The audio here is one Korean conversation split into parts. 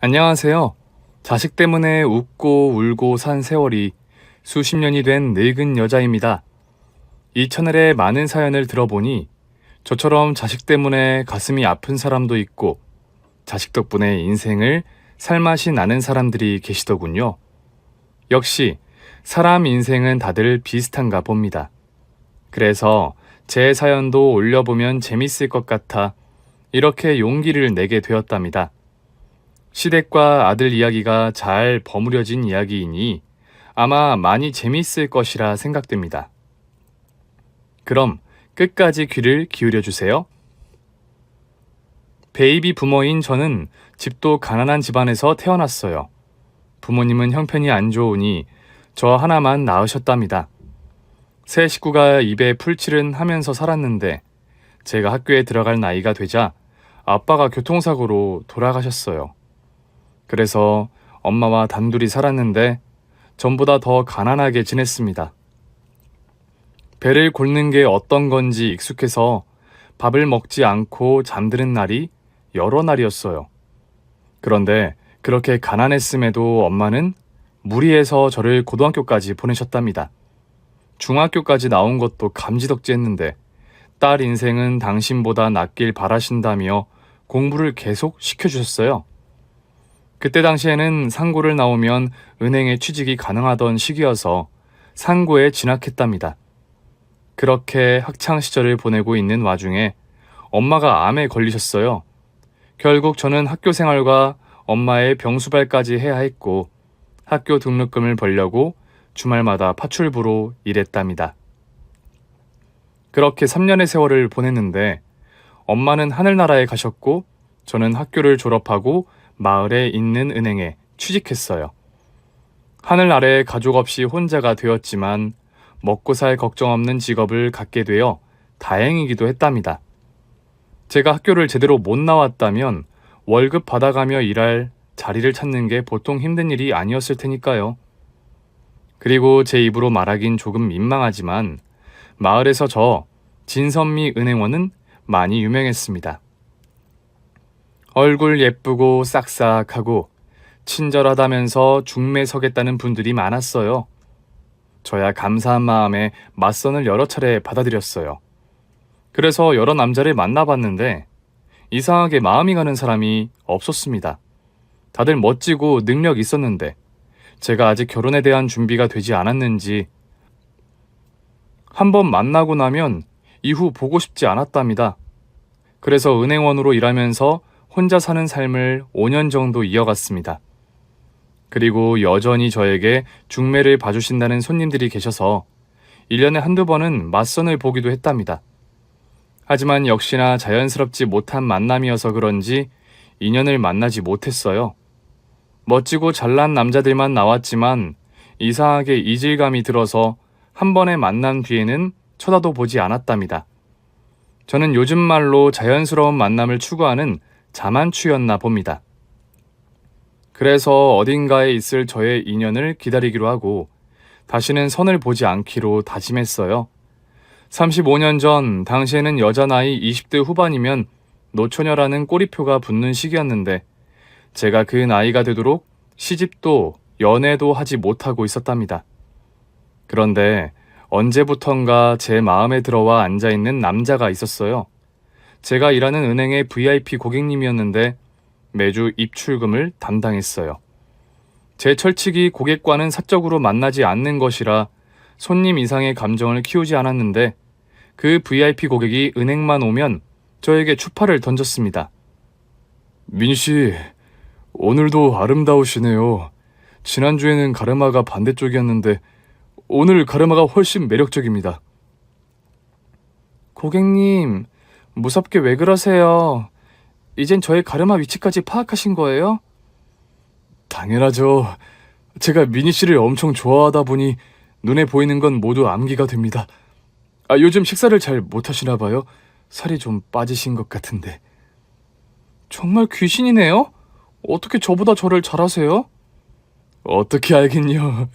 안녕하세요. 자식 때문에 웃고 울고 산 세월이 수십 년이 된 늙은 여자입니다. 이 채널의 많은 사연을 들어보니 저처럼 자식 때문에 가슴이 아픈 사람도 있고 자식 덕분에 인생을 살맛이 나는 사람들이 계시더군요. 역시 사람 인생은 다들 비슷한가 봅니다. 그래서 제 사연도 올려보면 재밌을 것 같아 이렇게 용기를 내게 되었답니다. 시댁과 아들 이야기가 잘 버무려진 이야기이니 아마 많이 재미있을 것이라 생각됩니다. 그럼 끝까지 귀를 기울여 주세요. 베이비 부모인 저는 집도 가난한 집안에서 태어났어요. 부모님은 형편이 안 좋으니 저 하나만 낳으셨답니다. 새 식구가 입에 풀칠은 하면서 살았는데 제가 학교에 들어갈 나이가 되자 아빠가 교통사고로 돌아가셨어요. 그래서 엄마와 단둘이 살았는데 전보다 더 가난하게 지냈습니다. 배를 곪는 게 어떤 건지 익숙해서 밥을 먹지 않고 잠드는 날이 여러 날이었어요. 그런데 그렇게 가난했음에도 엄마는 무리해서 저를 고등학교까지 보내셨답니다. 중학교까지 나온 것도 감지덕지했는데 딸 인생은 당신보다 낫길 바라신다며 공부를 계속 시켜주셨어요. 그때 당시에는 상고를 나오면 은행에 취직이 가능하던 시기여서 상고에 진학했답니다. 그렇게 학창시절을 보내고 있는 와중에 엄마가 암에 걸리셨어요. 결국 저는 학교 생활과 엄마의 병수발까지 해야 했고 학교 등록금을 벌려고 주말마다 파출부로 일했답니다. 그렇게 3년의 세월을 보냈는데 엄마는 하늘나라에 가셨고 저는 학교를 졸업하고 마을에 있는 은행에 취직했어요. 하늘 아래 가족 없이 혼자가 되었지만 먹고 살 걱정 없는 직업을 갖게 되어 다행이기도 했답니다. 제가 학교를 제대로 못 나왔다면 월급 받아가며 일할 자리를 찾는 게 보통 힘든 일이 아니었을 테니까요. 그리고 제 입으로 말하긴 조금 민망하지만 마을에서 저 진선미 은행원은 많이 유명했습니다. 얼굴 예쁘고 싹싹하고 친절하다면서 중매 서겠다는 분들이 많았어요. 저야 감사한 마음에 맞선을 여러 차례 받아들였어요. 그래서 여러 남자를 만나봤는데 이상하게 마음이 가는 사람이 없었습니다. 다들 멋지고 능력 있었는데 제가 아직 결혼에 대한 준비가 되지 않았는지 한번 만나고 나면 이후 보고 싶지 않았답니다. 그래서 은행원으로 일하면서 혼자 사는 삶을 5년 정도 이어갔습니다. 그리고 여전히 저에게 중매를 봐주신다는 손님들이 계셔서 1년에 한두 번은 맞선을 보기도 했답니다. 하지만 역시나 자연스럽지 못한 만남이어서 그런지 인연을 만나지 못했어요. 멋지고 잘난 남자들만 나왔지만 이상하게 이질감이 들어서 한 번에 만난 뒤에는 쳐다도 보지 않았답니다. 저는 요즘 말로 자연스러운 만남을 추구하는 자만추였나 봅니다. 그래서 어딘가에 있을 저의 인연을 기다리기로 하고 다시는 선을 보지 않기로 다짐했어요. 35년 전 당시에는 여자 나이 20대 후반이면 노처녀라는 꼬리표가 붙는 시기였는데 제가 그 나이가 되도록 시집도 연애도 하지 못하고 있었답니다. 그런데 언제부턴가 제 마음에 들어와 앉아있는 남자가 있었어요. 제가 일하는 은행의 VIP 고객님이었는데 매주 입출금을 담당했어요. 제 철칙이 고객과는 사적으로 만나지 않는 것이라 손님 이상의 감정을 키우지 않았는데 그 VIP 고객이 은행만 오면 저에게 추파를 던졌습니다. 민씨, 오늘도 아름다우시네요. 지난주에는 가르마가 반대쪽이었는데 오늘 가르마가 훨씬 매력적입니다. 고객님, 무섭게 왜 그러세요? 이젠 저의 가르마 위치까지 파악하신 거예요? 당연하죠. 제가 미니 씨를 엄청 좋아하다 보니 눈에 보이는 건 모두 암기가 됩니다. 요즘 식사를 잘 못하시나 봐요. 살이 좀 빠지신 것 같은데. 정말 귀신이네요? 어떻게 저보다 저를 잘 아세요? 어떻게 알긴요.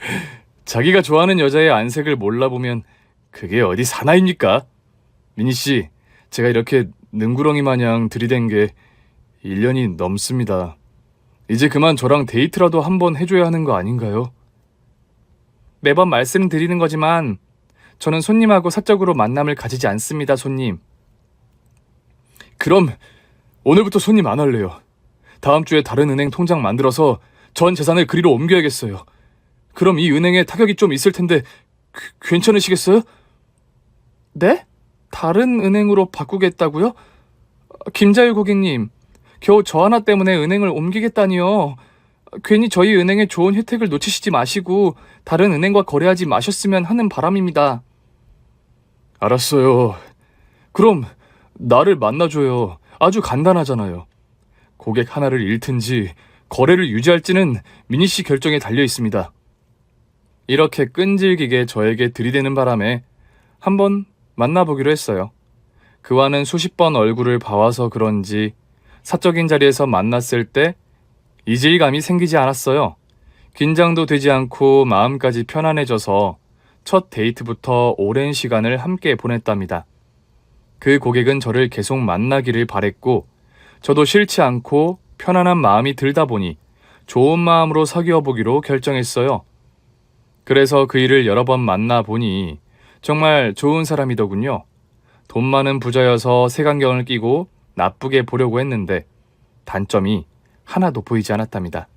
자기가 좋아하는 여자의 안색을 몰라보면 그게 어디 사나입니까? 미니 씨, 제가 이렇게 능구렁이 마냥 들이댄 게 1년이 넘습니다. 이제 그만 저랑 데이트라도 한번 해줘야 하는 거 아닌가요? 매번 말씀드리는 거지만 저는 손님하고 사적으로 만남을 가지지 않습니다, 손님. 그럼 오늘부터 손님 안 할래요. 다음 주에 다른 은행 통장 만들어서 전 재산을 그리로 옮겨야겠어요. 그럼 이 은행에 타격이 좀 있을 텐데 괜찮으시겠어요? 네? 다른 은행으로 바꾸겠다고요? 김자유 고객님, 겨우 저 하나 때문에 은행을 옮기겠다니요. 괜히 저희 은행의 좋은 혜택을 놓치시지 마시고 다른 은행과 거래하지 마셨으면 하는 바람입니다. 알았어요. 그럼 나를 만나줘요. 아주 간단하잖아요. 고객 하나를 잃든지 거래를 유지할지는 미니 씨 결정에 달려 있습니다. 이렇게 끈질기게 저에게 들이대는 바람에 한번 만나보기로 했어요. 그와는 수십 번 얼굴을 봐와서 그런지 사적인 자리에서 만났을 때 이질감이 생기지 않았어요. 긴장도 되지 않고 마음까지 편안해져서 첫 데이트부터 오랜 시간을 함께 보냈답니다. 그 고객은 저를 계속 만나기를 바랬고 저도 싫지 않고 편안한 마음이 들다 보니 좋은 마음으로 사귀어 보기로 결정했어요. 그래서 그 일을 여러 번 만나보니 정말 좋은 사람이더군요. 돈 많은 부자여서 색안경을 끼고 나쁘게 보려고 했는데 단점이 하나도 보이지 않았답니다.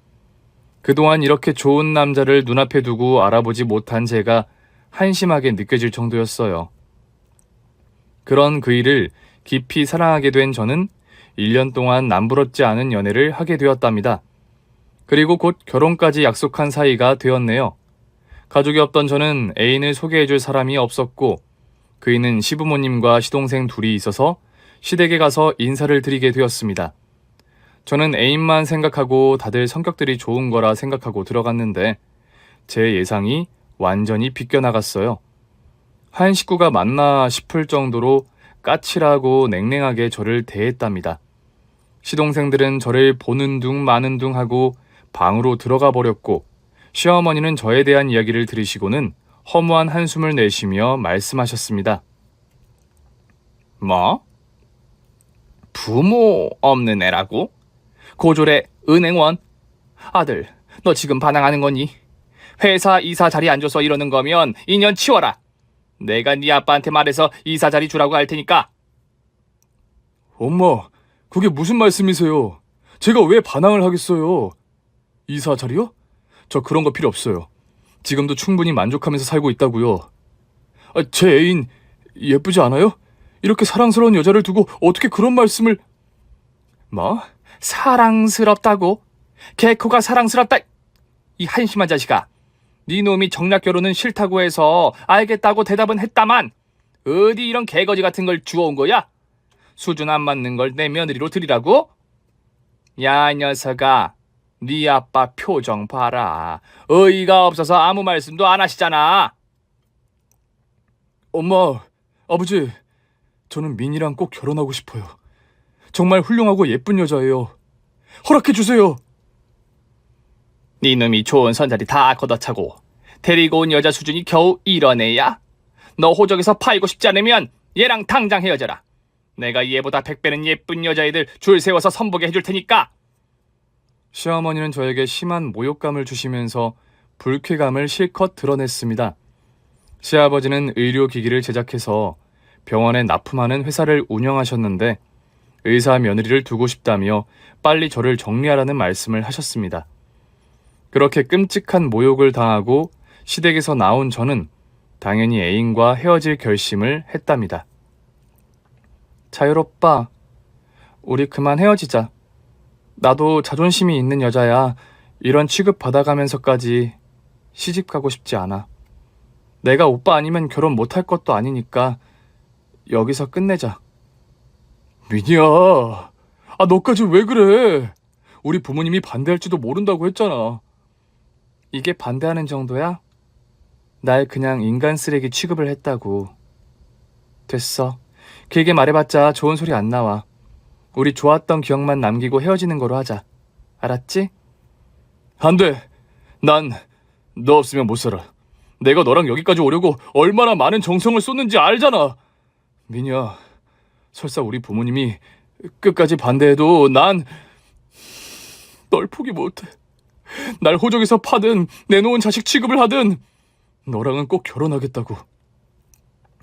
그동안 이렇게 좋은 남자를 눈앞에 두고 알아보지 못한 제가 한심하게 느껴질 정도였어요. 그런 그이를 깊이 사랑하게 된 저는 1년 동안 남부럽지 않은 연애를 하게 되었답니다. 그리고 곧 결혼까지 약속한 사이가 되었네요. 가족이 없던 저는 애인을 소개해줄 사람이 없었고 그이는 시부모님과 시동생 둘이 있어서 시댁에 가서 인사를 드리게 되었습니다. 저는 애인만 생각하고 다들 성격들이 좋은 거라 생각하고 들어갔는데 제 예상이 완전히 비껴나갔어요. 한 식구가 맞나 싶을 정도로 까칠하고 냉랭하게 저를 대했답니다. 시동생들은 저를 보는 둥 마는 둥 하고 방으로 들어가 버렸고 시어머니는 저에 대한 이야기를 들으시고는 허무한 한숨을 내쉬며 말씀하셨습니다. 뭐? 부모 없는 애라고? 고졸의 은행원? 아들, 너 지금 반항하는 거니? 회사 이사 자리 안 줘서 이러는 거면 2년 치워라. 내가 네 아빠한테 말해서 이사 자리 주라고 할 테니까. 엄마, 그게 무슨 말씀이세요? 제가 왜 반항을 하겠어요? 이사 자리요? 저 그런 거 필요 없어요. 지금도 충분히 만족하면서 살고 있다고요. 제 애인 예쁘지 않아요? 이렇게 사랑스러운 여자를 두고 어떻게 그런 말씀을... 뭐? 사랑스럽다고? 개코가 사랑스럽다... 이 한심한 자식아. 네 놈이 정략 결혼은 싫다고 해서 알겠다고 대답은 했다만 어디 이런 개거지 같은 걸 주워온 거야? 수준 안 맞는 걸 내 며느리로 드리라고? 야, 이 녀석아. 네 아빠 표정 봐라. 어이가 없어서 아무 말씀도 안 하시잖아. 엄마, 아버지, 저는 민이랑 꼭 결혼하고 싶어요. 정말 훌륭하고 예쁜 여자예요. 허락해 주세요. 네 놈이 좋은 선자리 다 걷어차고 데리고 온 여자 수준이 겨우 이런 애야? 너 호적에서 팔고 싶지 않으면 얘랑 당장 헤어져라. 내가 얘보다 100배는 예쁜 여자애들 줄 세워서 선보게 해줄 테니까. 시어머니는 저에게 심한 모욕감을 주시면서 불쾌감을 실컷 드러냈습니다. 시아버지는 의료기기를 제작해서 병원에 납품하는 회사를 운영하셨는데 의사 며느리를 두고 싶다며 빨리 저를 정리하라는 말씀을 하셨습니다. 그렇게 끔찍한 모욕을 당하고 시댁에서 나온 저는 당연히 애인과 헤어질 결심을 했답니다. 자율 오빠, 우리 그만 헤어지자. 나도 자존심이 있는 여자야. 이런 취급 받아가면서까지 시집 가고 싶지 않아. 내가 오빠 아니면 결혼 못할 것도 아니니까 여기서 끝내자. 민이야, 너까지 왜 그래? 우리 부모님이 반대할지도 모른다고 했잖아. 이게 반대하는 정도야? 날 그냥 인간 쓰레기 취급을 했다고. 됐어. 길게 말해봤자 좋은 소리 안 나와. 우리 좋았던 기억만 남기고 헤어지는 거로 하자. 알았지? 안 돼. 난 너 없으면 못 살아. 내가 너랑 여기까지 오려고 얼마나 많은 정성을 쏟는지 알잖아. 민이야, 설사 우리 부모님이 끝까지 반대해도 난 널 포기 못해. 날 호적에서 파든 내놓은 자식 취급을 하든 너랑은 꼭 결혼하겠다고.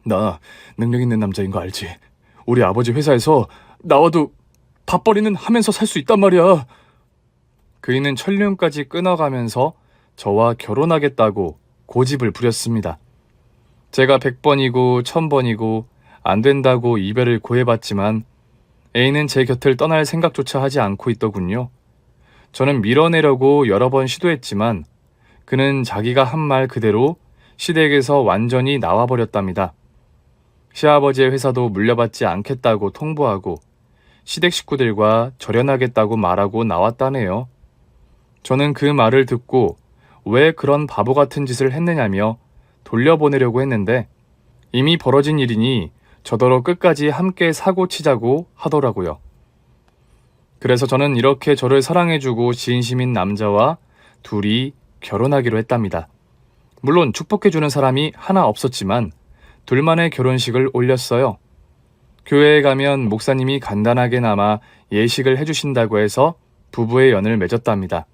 나 능력 있는 남자인 거 알지? 우리 아버지 회사에서 나와도 밥벌이는 하면서 살 수 있단 말이야. 그이는 천륜까지 끊어가면서 저와 결혼하겠다고 고집을 부렸습니다. 제가 100번이고 1000번이고 안 된다고 이별을 고해봤지만 A는 제 곁을 떠날 생각조차 하지 않고 있더군요. 저는 밀어내려고 여러 번 시도했지만 그는 자기가 한 말 그대로 시댁에서 완전히 나와버렸답니다. 시아버지의 회사도 물려받지 않겠다고 통보하고 시댁 식구들과 절연하겠다고 말하고 나왔다네요. 저는 그 말을 듣고 왜 그런 바보 같은 짓을 했느냐며 돌려보내려고 했는데 이미 벌어진 일이니 저더러 끝까지 함께 사고 치자고 하더라고요. 그래서 저는 이렇게 저를 사랑해주고 진심인 남자와 둘이 결혼하기로 했답니다. 물론 축복해주는 사람이 하나 없었지만 둘만의 결혼식을 올렸어요. 교회에 가면 목사님이 간단하게나마 예식을 해주신다고 해서 부부의 연을 맺었답니다.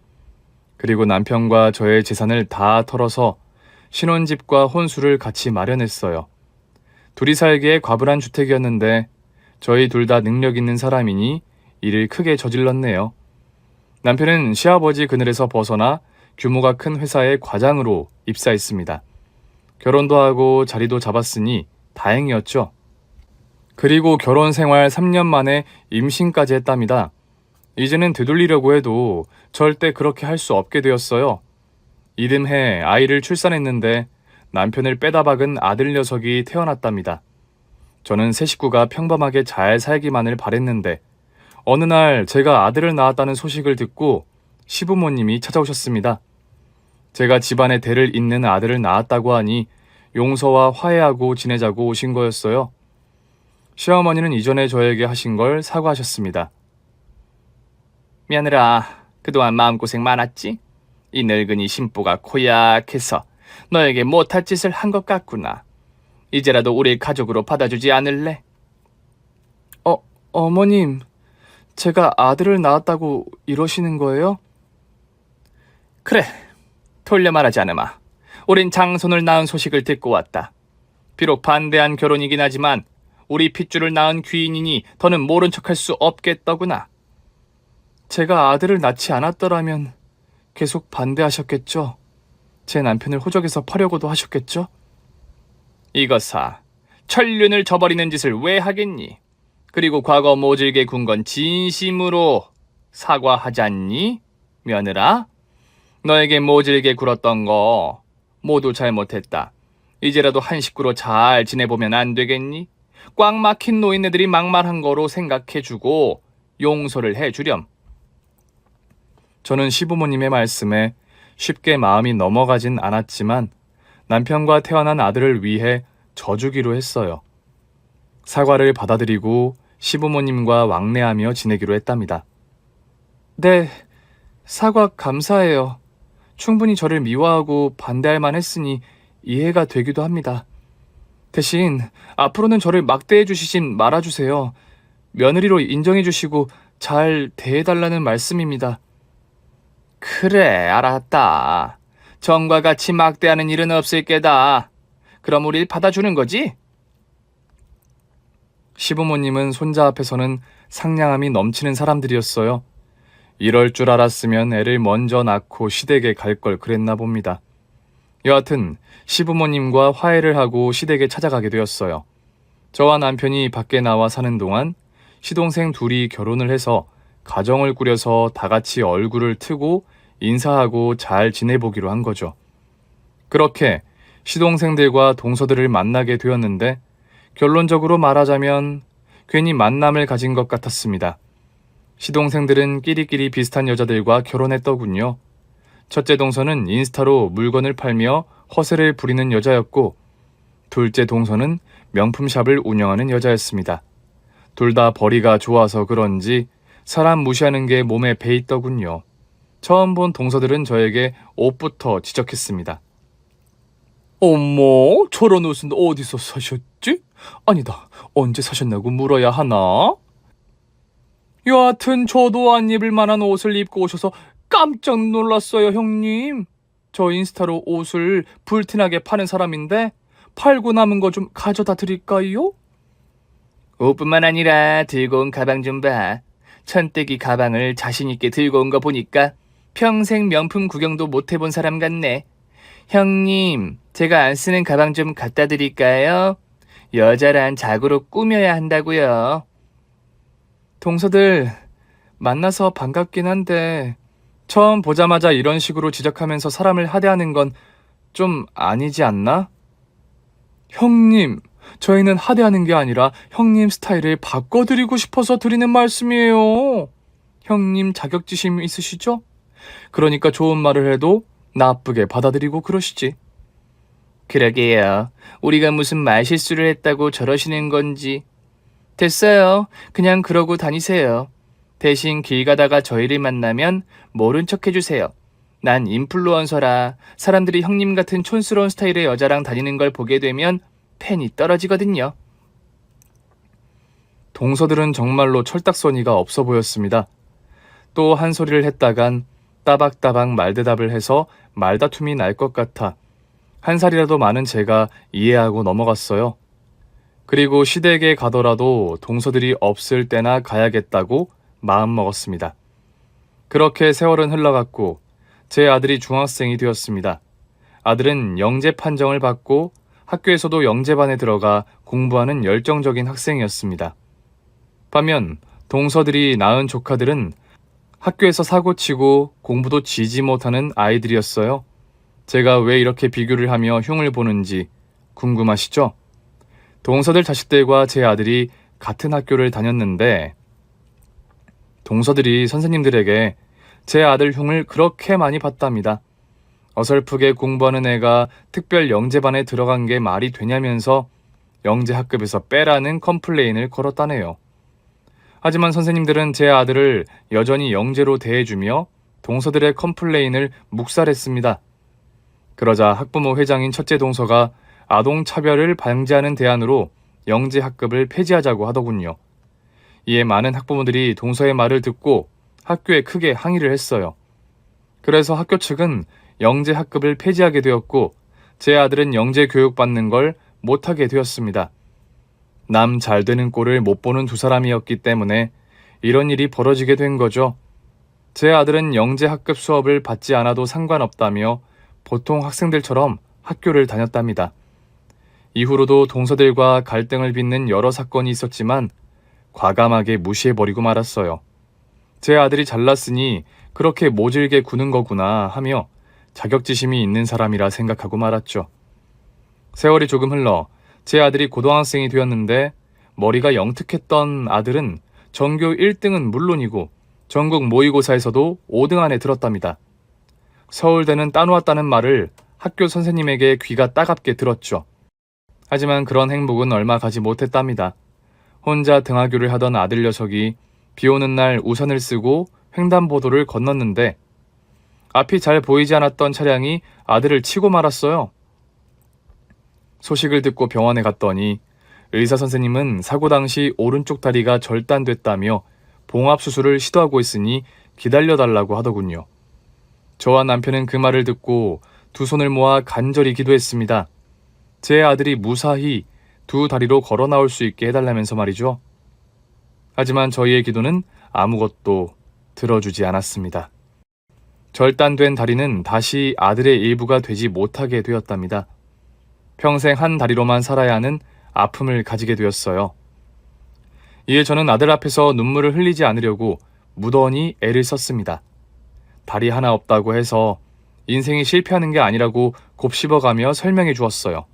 그리고 남편과 저의 재산을 다 털어서 신혼집과 혼수를 같이 마련했어요. 둘이 살기에 과분한 주택이었는데 저희 둘 다 능력 있는 사람이니 일을 크게 저질렀네요. 남편은 시아버지 그늘에서 벗어나 규모가 큰 회사의 과장으로 입사했습니다. 결혼도 하고 자리도 잡았으니 다행이었죠. 그리고 결혼 생활 3년 만에 임신까지 했답니다. 이제는 되돌리려고 해도 절대 그렇게 할 수 없게 되었어요. 이듬해 아이를 출산했는데 남편을 빼다 박은 아들 녀석이 태어났답니다. 저는 새 식구가 평범하게 잘 살기만을 바랬는데 어느 날 제가 아들을 낳았다는 소식을 듣고 시부모님이 찾아오셨습니다. 제가 집안에 대를 잇는 아들을 낳았다고 하니 용서와 화해하고 지내자고 오신 거였어요. 시어머니는 이전에 저에게 하신 걸 사과하셨습니다. 며느라, 그동안 마음고생 많았지? 이 늙은이 심보가 고약해서 너에게 못할 짓을 한 것 같구나. 이제라도 우리 가족으로 받아주지 않을래? 어머님, 제가 아들을 낳았다고 이러시는 거예요? 그래, 돌려 말하지 않으마. 우린 장손을 낳은 소식을 듣고 왔다. 비록 반대한 결혼이긴 하지만 우리 핏줄을 낳은 귀인이니 더는 모른 척할 수 없겠더구나. 제가 아들을 낳지 않았더라면 계속 반대하셨겠죠? 제 남편을 호적에서 파려고도 하셨겠죠? 이것아, 천륜을 저버리는 짓을 왜 하겠니? 그리고 과거 모질게 군 건 진심으로 사과하잖니? 며느라, 너에게 모질게 굴었던 거 모두 잘못했다. 이제라도 한 식구로 잘 지내보면 안 되겠니? 꽉 막힌 노인네들이 막말한 거로 생각해주고 용서를 해주렴. 저는 시부모님의 말씀에 쉽게 마음이 넘어가진 않았지만 남편과 태어난 아들을 위해 져주기로 했어요. 사과를 받아들이고 시부모님과 왕래하며 지내기로 했답니다. 네, 사과 감사해요. 충분히 저를 미워하고 반대할 만했으니 이해가 되기도 합니다. 대신 앞으로는 저를 막대해 주시진 말아주세요. 며느리로 인정해 주시고 잘 대해달라는 말씀입니다. 그래, 알았다. 전과 같이 막대하는 일은 없을 게다. 그럼 우릴 받아주는 거지? 시부모님은 손자 앞에서는 상냥함이 넘치는 사람들이었어요. 이럴 줄 알았으면 애를 먼저 낳고 시댁에 갈 걸 그랬나 봅니다. 여하튼 시부모님과 화해를 하고 시댁에 찾아가게 되었어요. 저와 남편이 밖에 나와 사는 동안 시동생 둘이 결혼을 해서 가정을 꾸려서 다 같이 얼굴을 트고 인사하고 잘 지내보기로 한 거죠. 그렇게 시동생들과 동서들을 만나게 되었는데 결론적으로 말하자면 괜히 만남을 가진 것 같았습니다. 시동생들은 끼리끼리 비슷한 여자들과 결혼했더군요. 첫째 동서는 인스타로 물건을 팔며 허세를 부리는 여자였고 둘째 동서는 명품샵을 운영하는 여자였습니다. 둘 다 벌이가 좋아서 그런지 사람 무시하는 게 몸에 배있더군요. 처음 본 동서들은 저에게 옷부터 지적했습니다. 어머, 저런 옷은 어디서 사셨지? 아니다, 언제 사셨냐고 물어야 하나? 여하튼 저도 안 입을 만한 옷을 입고 오셔서 깜짝 놀랐어요, 형님. 저 인스타로 옷을 불티나게 파는 사람인데 팔고 남은 거 좀 가져다 드릴까요? 옷뿐만 아니라 들고 온 가방 좀 봐. 천떼기 가방을 자신있게 들고 온 거 보니까 평생 명품 구경도 못 해본 사람 같네. 형님, 제가 안 쓰는 가방 좀 갖다 드릴까요? 여자란 자고로 꾸며야 한다고요. 동서들, 만나서 반갑긴 한데 처음 보자마자 이런 식으로 지적하면서 사람을 하대하는 건 좀 아니지 않나? 형님, 저희는 하대하는 게 아니라 형님 스타일을 바꿔드리고 싶어서 드리는 말씀이에요. 형님 자격지심 있으시죠? 그러니까 좋은 말을 해도 나쁘게 받아들이고 그러시지. 그러게요. 우리가 무슨 말실수를 했다고 저러시는 건지. 됐어요. 그냥 그러고 다니세요. 대신 길 가다가 저희를 만나면 모른 척 해주세요. 난 인플루언서라 사람들이 형님 같은 촌스러운 스타일의 여자랑 다니는 걸 보게 되면 팬이 떨어지거든요. 동서들은 정말로 철딱서니가 없어 보였습니다. 또 한 소리를 했다간 따박따박 말대답을 해서 말다툼이 날 것 같아 한 살이라도 많은 제가 이해하고 넘어갔어요. 그리고 시댁에 가더라도 동서들이 없을 때나 가야겠다고 마음먹었습니다. 그렇게 세월은 흘러갔고 제 아들이 중학생이 되었습니다. 아들은 영재 판정을 받고 학교에서도 영재반에 들어가 공부하는 열정적인 학생이었습니다. 반면 동서들이 낳은 조카들은 학교에서 사고치고 공부도 지지 못하는 아이들이었어요. 제가 왜 이렇게 비교를 하며 흉을 보는지 궁금하시죠? 동서들 자식들과 제 아들이 같은 학교를 다녔는데 동서들이 선생님들에게 제 아들 흉을 그렇게 많이 봤답니다. 어설프게 공부하는 애가 특별 영재반에 들어간 게 말이 되냐면서 영재 학급에서 빼라는 컴플레인을 걸었다네요. 하지만 선생님들은 제 아들을 여전히 영재로 대해주며 동서들의 컴플레인을 묵살했습니다. 그러자 학부모 회장인 첫째 동서가 아동차별을 방지하는 대안으로 영재 학급을 폐지하자고 하더군요. 이에 많은 학부모들이 동서의 말을 듣고 학교에 크게 항의를 했어요. 그래서 학교 측은 영재 학급을 폐지하게 되었고 제 아들은 영재 교육받는 걸 못하게 되었습니다. 남 잘 되는 꼴을 못 보는 두 사람이었기 때문에 이런 일이 벌어지게 된 거죠. 제 아들은 영재 학급 수업을 받지 않아도 상관없다며 보통 학생들처럼 학교를 다녔답니다. 이후로도 동서들과 갈등을 빚는 여러 사건이 있었지만 과감하게 무시해버리고 말았어요. 제 아들이 잘났으니 그렇게 모질게 구는 거구나 하며 자격지심이 있는 사람이라 생각하고 말았죠. 세월이 조금 흘러 제 아들이 고등학생이 되었는데 머리가 영특했던 아들은 전교 1등은 물론이고 전국 모의고사에서도 5등 안에 들었답니다. 서울대는 따놓았다는 말을 학교 선생님에게 귀가 따갑게 들었죠. 하지만 그런 행복은 얼마 가지 못했답니다. 혼자 등하교를 하던 아들 녀석이 비 오는 날 우산을 쓰고 횡단보도를 건넜는데 앞이 잘 보이지 않았던 차량이 아들을 치고 말았어요. 소식을 듣고 병원에 갔더니 의사 선생님은 사고 당시 오른쪽 다리가 절단됐다며 봉합수술을 시도하고 있으니 기다려달라고 하더군요. 저와 남편은 그 말을 듣고 두 손을 모아 간절히 기도했습니다. 제 아들이 무사히 두 다리로 걸어 나올 수 있게 해달라면서 말이죠. 하지만 저희의 기도는 아무것도 들어주지 않았습니다. 절단된 다리는 다시 아들의 일부가 되지 못하게 되었답니다. 평생 한 다리로만 살아야 하는 아픔을 가지게 되었어요. 이에 저는 아들 앞에서 눈물을 흘리지 않으려고 무던히 애를 썼습니다. 다리 하나 없다고 해서 인생이 실패하는 게 아니라고 곱씹어가며 설명해 주었어요.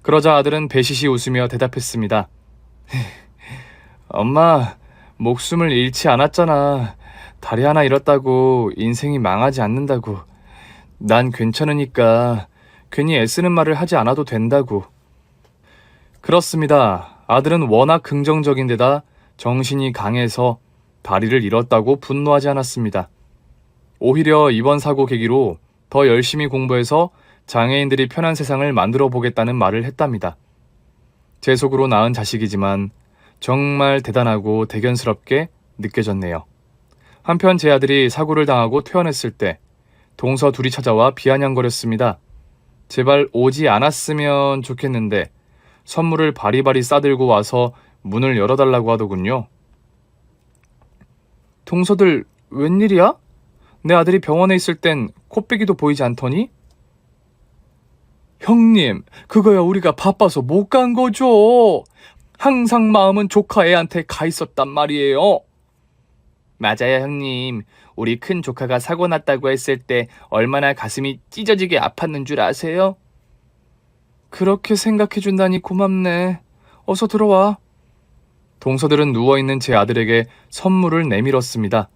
그러자 아들은 배시시 웃으며 대답했습니다. 엄마, 목숨을 잃지 않았잖아. 다리 하나 잃었다고 인생이 망하지 않는다고. 난 괜찮으니까 괜히 애쓰는 말을 하지 않아도 된다고. 그렇습니다. 아들은 워낙 긍정적인 데다 정신이 강해서 다리를 잃었다고 분노하지 않았습니다. 오히려 이번 사고 계기로 더 열심히 공부해서 장애인들이 편한 세상을 만들어 보겠다는 말을 했답니다. 제 속으로 낳은 자식이지만 정말 대단하고 대견스럽게 느껴졌네요. 한편 제 아들이 사고를 당하고 퇴원했을 때 동서 둘이 찾아와 비아냥거렸습니다. 제발 오지 않았으면 좋겠는데 선물을 바리바리 싸들고 와서 문을 열어달라고 하더군요. 동서들 웬일이야? 내 아들이 병원에 있을 땐 코빼기도 보이지 않더니? 형님, 그거야 우리가 바빠서 못 간 거죠. 항상 마음은 조카 애한테 가 있었단 말이에요. 맞아요, 형님. 우리 큰 조카가 사고 났다고 했을 때 얼마나 가슴이 찢어지게 아팠는 줄 아세요? 그렇게 생각해준다니 고맙네. 어서 들어와. 동서들은 누워있는 제 아들에게 선물을 내밀었습니다.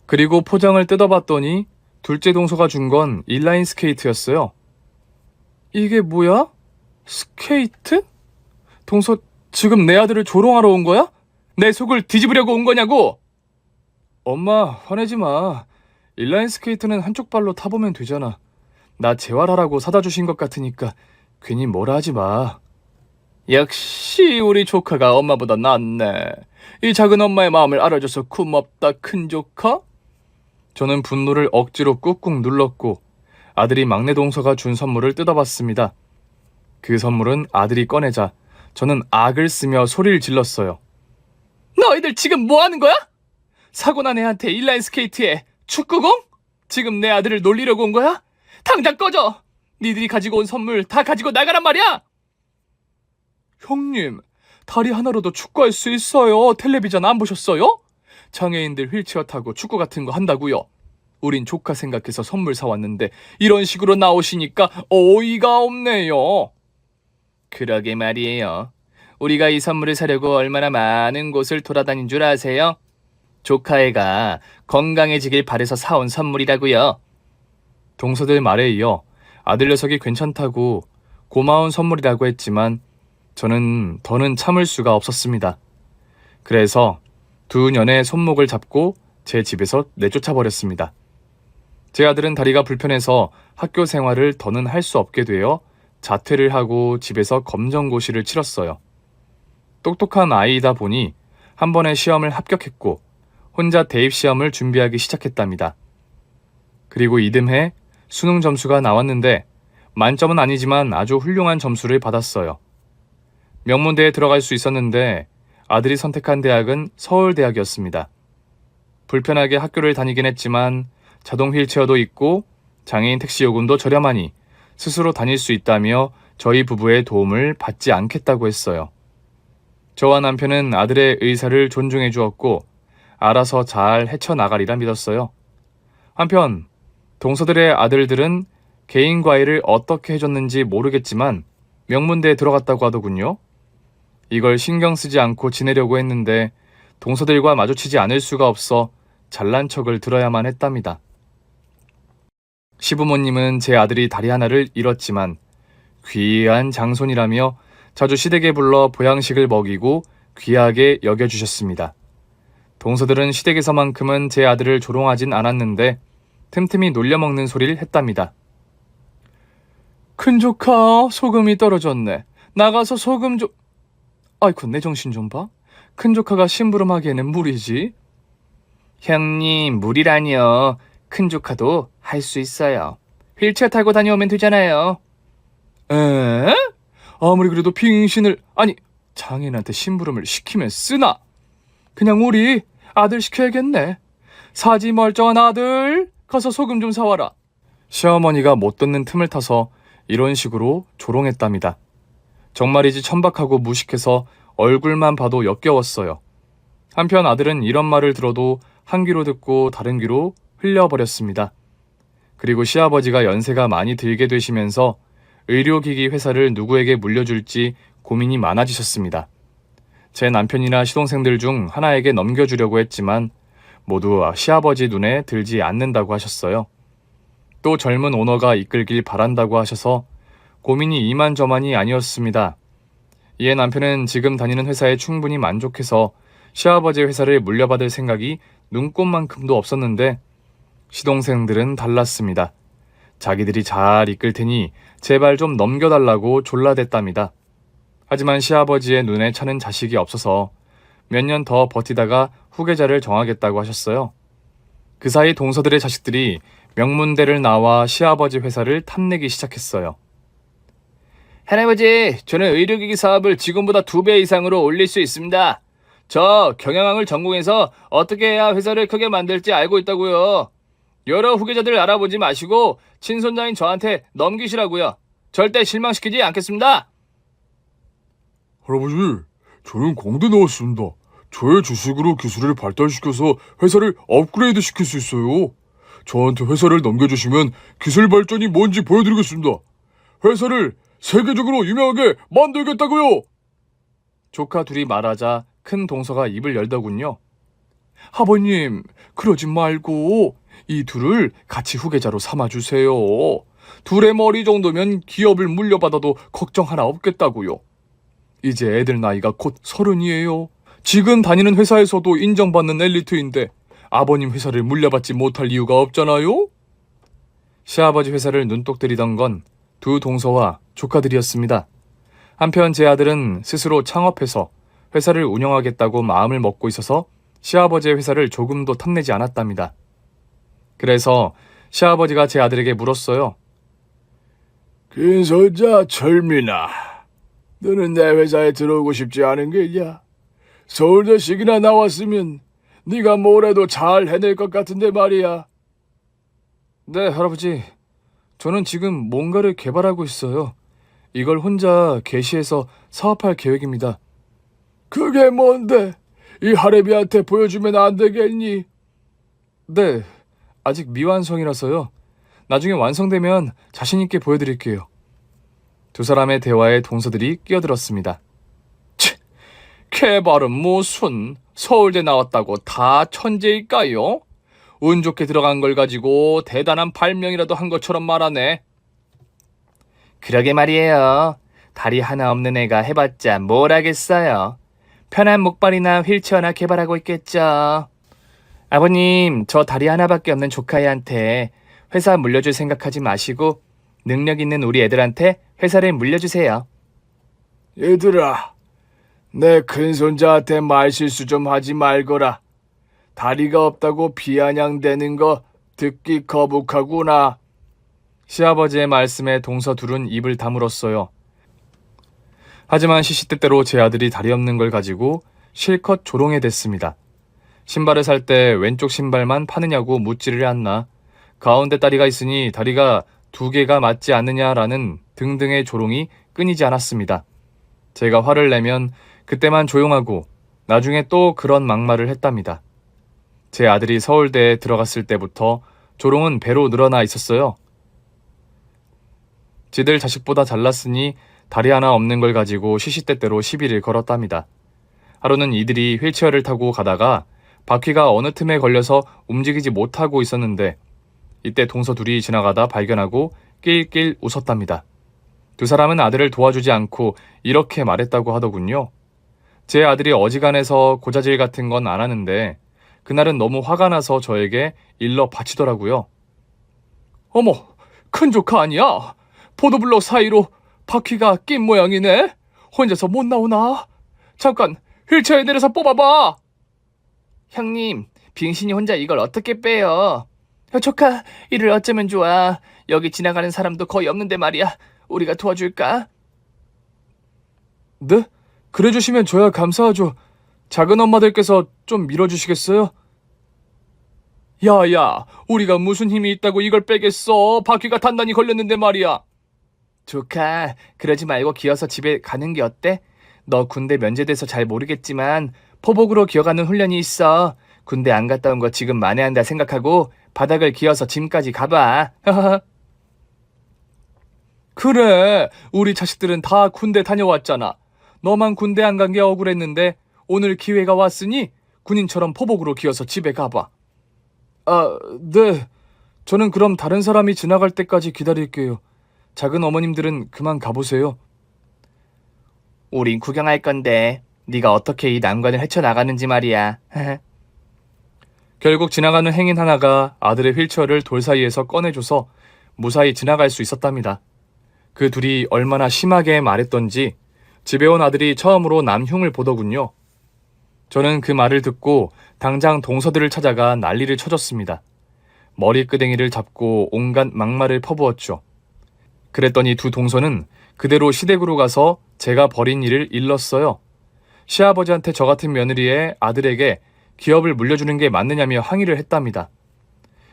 그리고 포장을 뜯어봤더니 둘째 동서가 준 건 인라인 스케이트였어요. 이게 뭐야? 스케이트? 동서, 지금 내 아들을 조롱하러 온 거야? 내 속을 뒤집으려고 온 거냐고! 엄마, 화내지 마. 인라인 스케이트는 한쪽 발로 타보면 되잖아. 나 재활하라고 사다 주신 것 같으니까 괜히 뭐라 하지 마. 역시 우리 조카가 엄마보다 낫네. 이 작은 엄마의 마음을 알아줘서 고맙다, 큰 조카. 저는 분노를 억지로 꾹꾹 눌렀고 아들이 막내 동서가 준 선물을 뜯어봤습니다. 그 선물은 아들이 꺼내자 저는 악을 쓰며 소리를 질렀어요. 너희들 지금 뭐 하는 거야? 사고 난 애한테 인라인 스케이트에 축구공? 지금 내 아들을 놀리려고 온 거야? 당장 꺼져! 니들이 가지고 온 선물 다 가지고 나가란 말이야! 형님, 다리 하나로도 축구할 수 있어요. 텔레비전 안 보셨어요? 장애인들 휠체어 타고 축구 같은 거 한다고요. 우린 조카 생각해서 선물 사왔는데 이런 식으로 나오시니까 어이가 없네요. 그러게 말이에요. 우리가 이 선물을 사려고 얼마나 많은 곳을 돌아다닌 줄 아세요? 조카애가 건강해지길 바래서 사온 선물이라고요. 동서들 말에 이어 아들 녀석이 괜찮다고 고마운 선물이라고 했지만 저는 더는 참을 수가 없었습니다. 그래서 두 년의 손목을 잡고 제 집에서 내쫓아 버렸습니다. 제 아들은 다리가 불편해서 학교 생활을 더는 할 수 없게 되어 자퇴를 하고 집에서 검정고시를 치렀어요. 똑똑한 아이이다 보니 한 번의 시험을 합격했고 혼자 대입시험을 준비하기 시작했답니다. 그리고 이듬해 수능 점수가 나왔는데 만점은 아니지만 아주 훌륭한 점수를 받았어요. 명문대에 들어갈 수 있었는데 아들이 선택한 대학은 서울대학이었습니다. 불편하게 학교를 다니긴 했지만 자동 휠체어도 있고 장애인 택시 요금도 저렴하니 스스로 다닐 수 있다며 저희 부부의 도움을 받지 않겠다고 했어요. 저와 남편은 아들의 의사를 존중해 주었고 알아서 잘 헤쳐나가리라 믿었어요. 한편 동서들의 아들들은 개인 과외를 어떻게 해줬는지 모르겠지만 명문대에 들어갔다고 하더군요. 이걸 신경 쓰지 않고 지내려고 했는데 동서들과 마주치지 않을 수가 없어 잘난 척을 들어야만 했답니다. 시부모님은 제 아들이 다리 하나를 잃었지만 귀한 장손이라며 자주 시댁에 불러 보양식을 먹이고 귀하게 여겨주셨습니다. 동서들은 시댁에서만큼은 제 아들을 조롱하진 않았는데 틈틈이 놀려먹는 소리를 했답니다. 큰 조카, 소금이 떨어졌네. 나가서 소금 좀... 아이쿠, 내 정신 좀 봐. 큰 조카가 심부름하기에는 무리지. 형님, 무리라니요. 큰 조카도 할 수 있어요. 휠체어 타고 다녀오면 되잖아요. 에? 아무리 그래도 빙신을... 아니, 장인한테 심부름을 시키면 쓰나? 그냥 우리 아들 시켜야겠네. 사지 멀쩡한 아들, 가서 소금 좀 사와라. 시어머니가 못 듣는 틈을 타서 이런 식으로 조롱했답니다. 정말이지 천박하고 무식해서 얼굴만 봐도 역겨웠어요. 한편 아들은 이런 말을 들어도 한 귀로 듣고 다른 귀로 흘려버렸습니다. 그리고 시아버지가 연세가 많이 들게 되시면서 의료기기 회사를 누구에게 물려줄지 고민이 많아지셨습니다. 제 남편이나 시동생들 중 하나에게 넘겨주려고 했지만 모두 시아버지 눈에 들지 않는다고 하셨어요. 또 젊은 오너가 이끌길 바란다고 하셔서 고민이 이만저만이 아니었습니다. 이에 남편은 지금 다니는 회사에 충분히 만족해서 시아버지 회사를 물려받을 생각이 눈꼽만큼도 없었는데 시동생들은 달랐습니다. 자기들이 잘 이끌 테니 제발 좀 넘겨달라고 졸라댔답니다. 하지만 시아버지의 눈에 차는 자식이 없어서 몇 년 더 버티다가 후계자를 정하겠다고 하셨어요. 그 사이 동서들의 자식들이 명문대를 나와 시아버지 회사를 탐내기 시작했어요. 할아버지, 저는 의료기기 사업을 지금보다 2배 이상으로 올릴 수 있습니다. 저 경영학을 전공해서 어떻게 해야 회사를 크게 만들지 알고 있다고요. 여러 후계자들 알아보지 마시고 친손자인 저한테 넘기시라고요. 절대 실망시키지 않겠습니다. 할아버지, 저는 공대 나왔습니다. 저의 주식으로 기술을 발달시켜서 회사를 업그레이드 시킬 수 있어요. 저한테 회사를 넘겨주시면 기술 발전이 뭔지 보여드리겠습니다. 회사를 세계적으로 유명하게 만들겠다고요. 조카 둘이 말하자 큰 동서가 입을 열더군요. 아버님, 그러지 말고 이 둘을 같이 후계자로 삼아주세요. 둘의 머리 정도면 기업을 물려받아도 걱정 하나 없겠다고요. 이제 애들 나이가 곧 30이에요. 지금 다니는 회사에서도 인정받는 엘리트인데 아버님 회사를 물려받지 못할 이유가 없잖아요? 시아버지 회사를 눈독 들이던 건 두 동서와 조카들이었습니다. 한편 제 아들은 스스로 창업해서 회사를 운영하겠다고 마음을 먹고 있어서 시아버지의 회사를 조금도 탐내지 않았답니다. 그래서 시아버지가 제 아들에게 물었어요. 김선자 철민아, 너는 내 회사에 들어오고 싶지 않은 게냐? 서울대식이나 나왔으면 네가 뭘 해도 잘 해낼 것 같은데 말이야. 네, 할아버지. 저는 지금 뭔가를 개발하고 있어요. 이걸 혼자 개시해서 사업할 계획입니다. 그게 뭔데? 이 할애비한테 보여주면 안 되겠니? 네, 아직 미완성이라서요. 나중에 완성되면 자신 있게 보여드릴게요. 두 사람의 대화에 동서들이 끼어들었습니다. 치, 개발은 무슨 서울대 나왔다고 다 천재일까요? 운 좋게 들어간 걸 가지고 대단한 발명이라도 한 것처럼 말하네. 그러게 말이에요. 다리 하나 없는 애가 해봤자 뭘 하겠어요. 편한 목발이나 휠체어나 개발하고 있겠죠. 아버님, 저 다리 하나밖에 없는 조카애한테 회사 물려줄 생각하지 마시고 능력 있는 우리 애들한테 회사를 물려주세요. 얘들아, 내 큰손자한테 말실수 좀 하지 말거라. 다리가 없다고 비아냥대는 거 듣기 거북하구나. 시아버지의 말씀에 동서 둘은 입을 다물었어요. 하지만 시시때때로 제 아들이 다리 없는 걸 가지고 실컷 조롱해 댔습니다. 신발을 살 때 왼쪽 신발만 파느냐고 묻지를 않나. 가운데 다리가 있으니 다리가 2개가 맞지 않느냐라는 등등의 조롱이 끊이지 않았습니다. 제가 화를 내면 그때만 조용하고 나중에 또 그런 막말을 했답니다. 제 아들이 서울대에 들어갔을 때부터 조롱은 배로 늘어나 있었어요. 지들 자식보다 잘났으니 다리 하나 없는 걸 가지고 시시때때로 시비를 걸었답니다. 하루는 이들이 휠체어를 타고 가다가 바퀴가 어느 틈에 걸려서 움직이지 못하고 있었는데 이때 동서 둘이 지나가다 발견하고 낄낄 웃었답니다. 두 사람은 아들을 도와주지 않고 이렇게 말했다고 하더군요. 제 아들이 어지간해서 고자질 같은 건 안 하는데 그날은 너무 화가 나서 저에게 일러 바치더라고요. 어머, 큰 조카 아니야? 보도블록 사이로 바퀴가 낀 모양이네? 혼자서 못 나오나? 잠깐, 휠체어에 내려서 뽑아봐! 형님, 빙신이 혼자 이걸 어떻게 빼요? 조카, 이를 어쩌면 좋아. 여기 지나가는 사람도 거의 없는데 말이야. 우리가 도와줄까? 네? 그래 주시면 저야 감사하죠. 작은 엄마들께서 좀 밀어주시겠어요? 야야, 우리가 무슨 힘이 있다고 이걸 빼겠어. 바퀴가 단단히 걸렸는데 말이야. 조카, 그러지 말고 기어서 집에 가는 게 어때? 너 군대 면제돼서 잘 모르겠지만 포복으로 기어가는 훈련이 있어. 군대 안 갔다 온 거 지금 만회한다 생각하고 바닥을 기어서 짐까지 가봐. 그래, 우리 자식들은 다 군대 다녀왔잖아. 너만 군대 안 간 게 억울했는데 오늘 기회가 왔으니 군인처럼 포복으로 기어서 집에 가봐. 아, 네. 저는 그럼 다른 사람이 지나갈 때까지 기다릴게요. 작은 어머님들은 그만 가보세요. 우린 구경할 건데 네가 어떻게 이 난관을 헤쳐나가는지 말이야. 결국 지나가는 행인 하나가 아들의 휠체어를 돌 사이에서 꺼내줘서 무사히 지나갈 수 있었답니다. 그 둘이 얼마나 심하게 말했던지 집에 온 아들이 처음으로 남 흉을 보더군요. 저는 그 말을 듣고 당장 동서들을 찾아가 난리를 쳐줬습니다. 머리끄댕이를 잡고 온갖 막말을 퍼부었죠. 그랬더니 두 동서는 그대로 시댁으로 가서 제가 벌인 일을 일렀어요. 시아버지한테 저 같은 며느리의 아들에게 기업을 물려주는 게 맞느냐며 항의를 했답니다.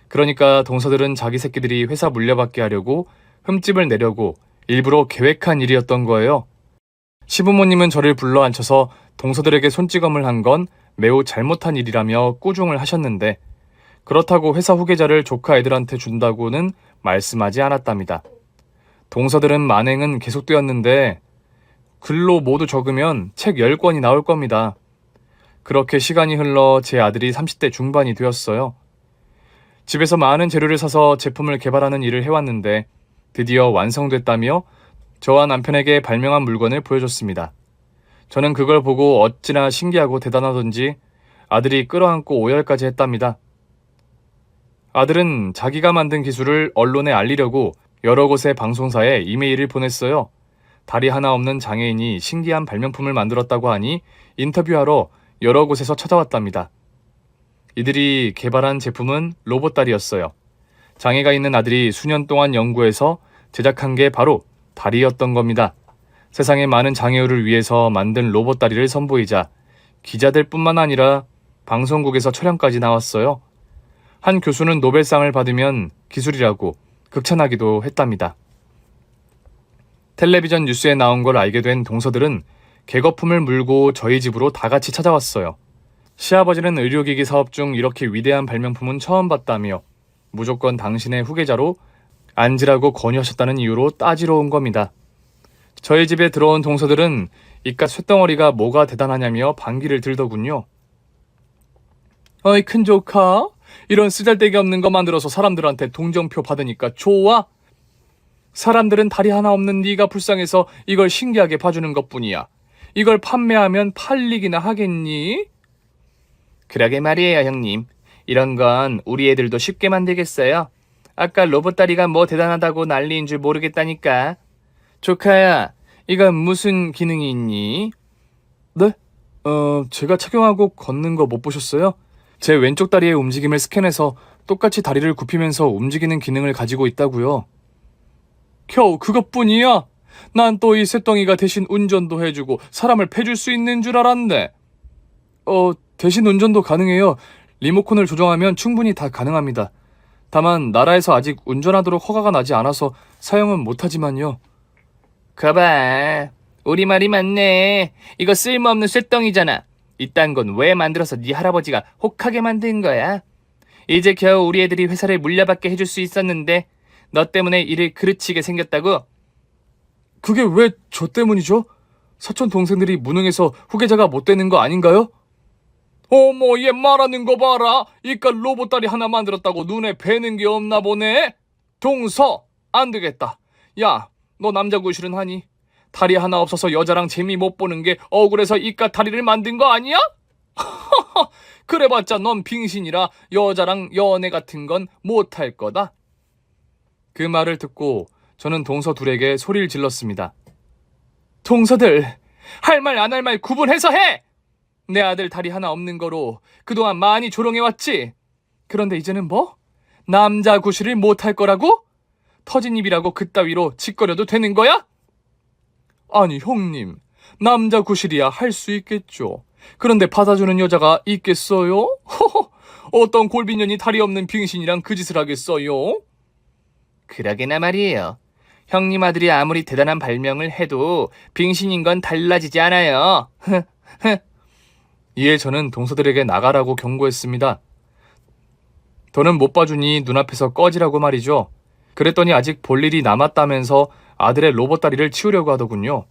그러니까 동서들은 자기 새끼들이 회사 물려받게 하려고 흠집을 내려고 일부러 계획한 일이었던 거예요. 시부모님은 저를 불러 앉혀서 동서들에게 손찌검을 한 건 매우 잘못한 일이라며 꾸중을 하셨는데 그렇다고 회사 후계자를 조카 애들한테 준다고는 말씀하지 않았답니다. 동서들은 만행은 계속되었는데 글로 모두 적으면 책 10권이 나올 겁니다. 그렇게 시간이 흘러 제 아들이 30대 중반이 되었어요. 집에서 많은 재료를 사서 제품을 개발하는 일을 해왔는데 드디어 완성됐다며 저와 남편에게 발명한 물건을 보여줬습니다. 저는 그걸 보고 어찌나 신기하고 대단하던지 아들이 끌어안고 오열까지 했답니다. 아들은 자기가 만든 기술을 언론에 알리려고 여러 곳의 방송사에 이메일을 보냈어요. 다리 하나 없는 장애인이 신기한 발명품을 만들었다고 하니 인터뷰하러 여러 곳에서 찾아왔답니다. 이들이 개발한 제품은 로봇다리였어요. 장애가 있는 아들이 수년 동안 연구해서 제작한 게 바로 다리였던 겁니다. 세상의 많은 장애우를 위해서 만든 로봇다리를 선보이자 기자들 뿐만 아니라 방송국에서 촬영까지 나왔어요. 한 교수는 노벨상을 받으면 기술이라고 극찬하기도 했답니다. 텔레비전 뉴스에 나온 걸 알게 된 동서들은 개거품을 물고 저희 집으로 다 같이 찾아왔어요. 시아버지는 의료기기 사업 중 이렇게 위대한 발명품은 처음 봤다며 무조건 당신의 후계자로 앉으라고 권유하셨다는 이유로 따지러 온 겁니다. 저희 집에 들어온 동서들은 이깟 쇳덩어리가 뭐가 대단하냐며 반기를 들더군요. 어이 큰 조카, 이런 쓰잘데기 없는 거 만들어서 사람들한테 동정표 받으니까 좋아? 사람들은 다리 하나 없는 네가 불쌍해서 이걸 신기하게 봐주는 것뿐이야. 이걸 판매하면 팔리기나 하겠니? 그러게 말이에요, 형님. 이런 건 우리 애들도 쉽게 만들겠어요. 아까 로봇다리가 뭐 대단하다고 난리인 줄 모르겠다니까. 조카야, 이건 무슨 기능이 있니? 네? 제가 착용하고 걷는 거 못 보셨어요? 제 왼쪽 다리의 움직임을 스캔해서 똑같이 다리를 굽히면서 움직이는 기능을 가지고 있다고요. 겨우 그것뿐이야? 난 또 이 쇳덩이가 대신 운전도 해주고 사람을 패줄 수 있는 줄 알았네. 대신 운전도 가능해요. 리모컨을 조정하면 충분히 다 가능합니다. 다만 나라에서 아직 운전하도록 허가가 나지 않아서 사용은 못하지만요. 거봐, 우리 말이 맞네. 이거 쓸모없는 쇳덩이잖아. 이딴 건 왜 만들어서 네 할아버지가 혹하게 만든 거야? 이제 겨우 우리 애들이 회사를 물려받게 해줄 수 있었는데 너 때문에 일을 그르치게 생겼다고? 그게 왜 저 때문이죠? 사촌 동생들이 무능해서 후계자가 못 되는 거 아닌가요? 어머, 얘 말하는 거 봐라. 이깟 로봇다리 하나 만들었다고 눈에 뵈는 게 없나 보네. 동서, 안 되겠다. 야, 너 남자 구실은 하니? 다리 하나 없어서 여자랑 재미 못 보는 게 억울해서 이깟 다리를 만든 거 아니야? 그래봤자 넌 빙신이라 여자랑 연애 같은 건 못할 거다. 그 말을 듣고 저는 동서 둘에게 소리를 질렀습니다. 동서들, 할 말 안 할 말 구분해서 해! 내 아들 다리 하나 없는 거로 그동안 많이 조롱해왔지? 그런데 이제는 뭐? 남자 구실을 못할 거라고? 터진 입이라고 그따위로 짓거려도 되는 거야? 아니 형님, 남자 구실이야 할 수 있겠죠. 그런데 받아주는 여자가 있겠어요? 어떤 골빈년이 다리 없는 빙신이랑 그 짓을 하겠어요? 그러게나 말이에요. 형님 아들이 아무리 대단한 발명을 해도 빙신인 건 달라지지 않아요. 이에 저는 동서들에게 나가라고 경고했습니다. 더는 못 봐주니 눈앞에서 꺼지라고 말이죠. 그랬더니 아직 볼 일이 남았다면서 아들의 로봇다리를 치우려고 하더군요.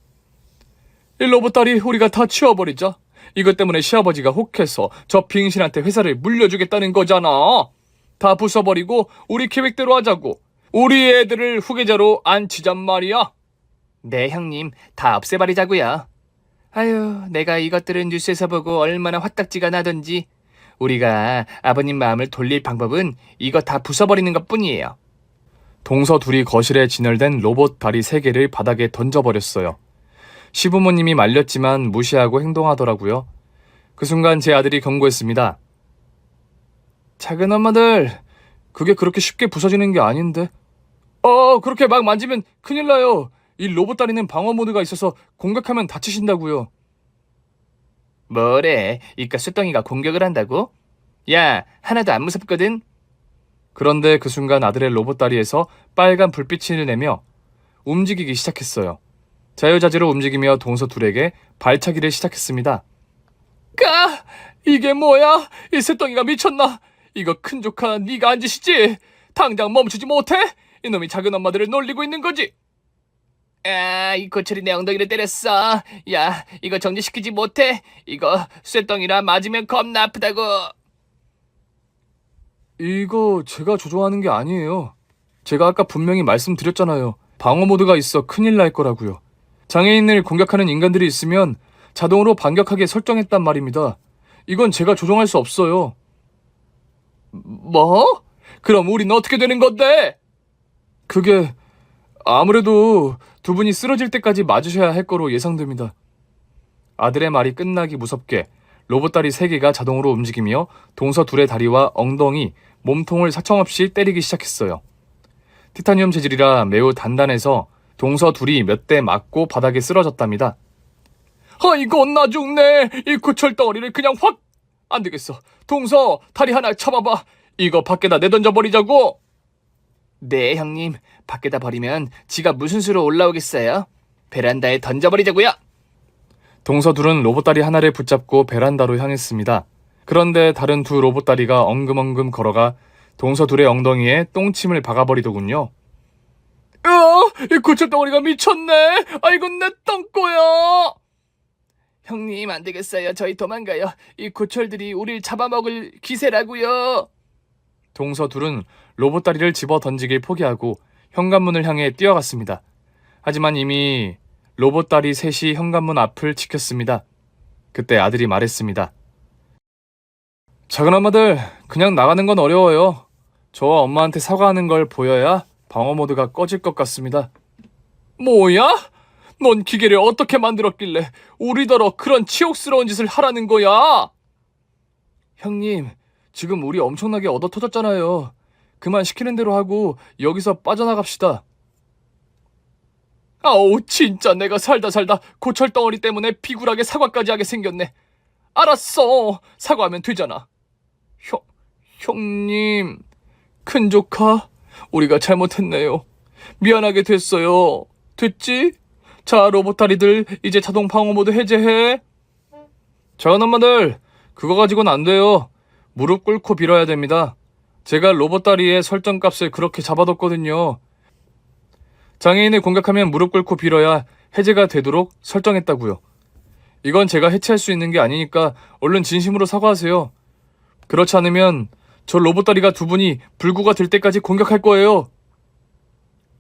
이 로봇다리 우리가 다 치워버리자. 이것 때문에 시아버지가 혹해서 저 빙신한테 회사를 물려주겠다는 거잖아. 다 부숴버리고 우리 계획대로 하자고. 우리 애들을 후계자로 앉히잔 말이야. 네 형님, 다 없애버리자고요. 아유, 내가 이것들은 뉴스에서 보고 얼마나 화딱지가 나던지. 우리가 아버님 마음을 돌릴 방법은 이거 다 부숴버리는 것뿐이에요. 동서 둘이 거실에 진열된 로봇 다리 3개를 바닥에 던져버렸어요. 시부모님이 말렸지만 무시하고 행동하더라고요. 그 순간 제 아들이 경고했습니다. 작은 엄마들, 그게 그렇게 쉽게 부서지는 게 아닌데. 그렇게 막 만지면 큰일 나요. 이 로봇 다리는 방어 모드가 있어서 공격하면 다치신다고요. 뭐래? 이깟 쇳덩이가 공격을 한다고? 야, 하나도 안 무섭거든? 그런데 그 순간 아들의 로봇 다리에서 빨간 불빛을 내며 움직이기 시작했어요. 자유자재로 움직이며 동서 둘에게 발차기를 시작했습니다. 이게 뭐야? 이 쇳덩이가 미쳤나? 이거 큰 조카 네가 한 짓이지? 당장 멈추지 못해? 이놈이 작은 엄마들을 놀리고 있는 거지? 이 고철이 내 엉덩이를 때렸어. 야, 이거 정지시키지 못해? 이거 쇳덩이라 맞으면 겁나 아프다고. 이거 제가 조종하는 게 아니에요. 제가 아까 분명히 말씀드렸잖아요. 방어 모드가 있어 큰일 날 거라고요. 장애인을 공격하는 인간들이 있으면 자동으로 반격하게 설정했단 말입니다. 이건 제가 조종할 수 없어요. 뭐? 그럼 우린 어떻게 되는 건데? 그게 아무래도 두 분이 쓰러질 때까지 맞으셔야 할 거로 예상됩니다. 아들의 말이 끝나기 무섭게 로봇 다리 3개가 자동으로 움직이며 동서 둘의 다리와 엉덩이, 몸통을 사정없이 때리기 시작했어요. 티타늄 재질이라 매우 단단해서 동서 둘이 몇 대 맞고 바닥에 쓰러졌답니다. 이건 나 죽네. 이 구철 덩어리를 그냥 확. 안 되겠어. 동서 다리 하나 잡아봐. 이거 밖에다 내던져버리자고. 네, 형님. 밖에다 버리면 지가 무슨 수로 올라오겠어요? 베란다에 던져버리자고요. 동서 둘은 로봇다리 하나를 붙잡고 베란다로 향했습니다. 그런데 다른 두 로봇다리가 엉금엉금 걸어가 동서 둘의 엉덩이에 똥침을 박아버리더군요. 이 고철덩어리가 미쳤네. 이건 내 똥꼬야. 형님, 안 되겠어요. 저희 도망가요. 이 고철들이 우릴 잡아먹을 기세라고요. 동서 둘은 로봇다리를 집어 던지길 포기하고 현관문을 향해 뛰어갔습니다. 하지만 이미 로봇다리 셋이 현관문 앞을 지켰습니다. 그때 아들이 말했습니다. 작은 엄마들, 그냥 나가는 건 어려워요. 저와 엄마한테 사과하는 걸 보여야 방어 모드가 꺼질 것 같습니다. 뭐야? 넌 기계를 어떻게 만들었길래 우리더러 그런 치욕스러운 짓을 하라는 거야? 형님, 지금 우리 엄청나게 얻어 터졌잖아요. 그만 시키는 대로 하고 여기서 빠져나갑시다. 아우, 진짜 내가 살다 고철덩어리 때문에 비굴하게 사과까지 하게 생겼네. 알았어, 사과하면 되잖아. 형님, 큰조카, 우리가 잘못했네요. 미안하게 됐어요. 됐지? 자, 로봇다리들, 이제 자동 방어 모드 해제해. 작은 엄마들, 그거 가지고는 안 돼요. 무릎 꿇고 빌어야 됩니다. 제가 로봇다리의 설정값을 그렇게 잡아뒀거든요. 장애인을 공격하면 무릎 꿇고 빌어야 해제가 되도록 설정했다고요. 이건 제가 해체할 수 있는 게 아니니까 얼른 진심으로 사과하세요. 그렇지 않으면 저 로봇다리가 두 분이 불구가 될 때까지 공격할 거예요.